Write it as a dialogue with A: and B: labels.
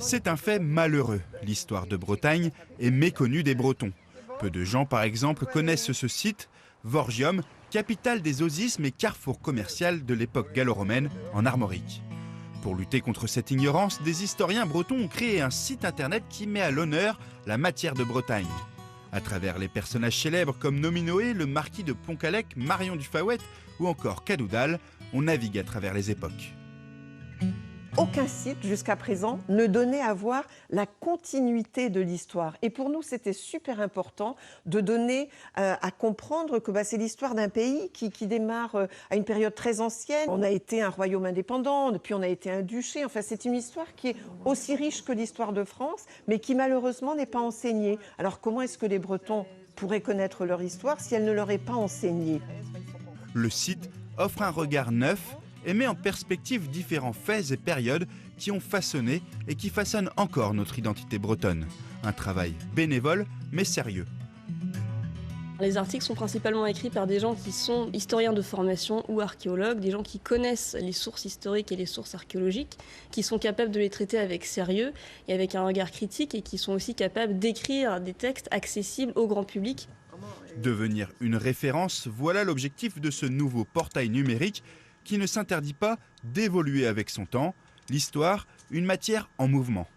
A: C'est un fait malheureux. L'histoire de Bretagne est méconnue des Bretons. Peu de gens, par exemple, connaissent ce site, Vorgium, capitale des osismes et carrefour commercial de l'époque gallo-romaine en Armorique. Pour lutter contre cette ignorance, des historiens bretons ont créé un site internet qui met à l'honneur la matière de Bretagne. À travers les personnages célèbres comme Nominoé, le marquis de Pontcallec, Marion du Faouët ou encore Cadoudal, on navigue à travers les époques.
B: Aucun site jusqu'à présent ne donnait à voir la continuité de l'histoire. Et pour nous, c'était super important de donner à comprendre que c'est l'histoire d'un pays qui démarre à une période très ancienne. On a été un royaume indépendant, puis on a été un duché. Enfin, c'est une histoire qui est aussi riche que l'histoire de France, mais qui malheureusement n'est pas enseignée. Alors comment est-ce que les Bretons pourraient connaître leur histoire si elle ne leur est pas enseignée?
A: Le site offre un regard neuf et met en perspective différents faits et périodes qui ont façonné et qui façonnent encore notre identité bretonne. Un travail bénévole mais sérieux.
C: Les articles sont principalement écrits par des gens qui sont historiens de formation ou archéologues, des gens qui connaissent les sources historiques et les sources archéologiques, qui sont capables de les traiter avec sérieux et avec un regard critique et qui sont aussi capables d'écrire des textes accessibles au grand public.
A: Devenir une référence, voilà l'objectif de ce nouveau portail numérique qui ne s'interdit pas d'évoluer avec son temps. L'histoire, une matière en mouvement.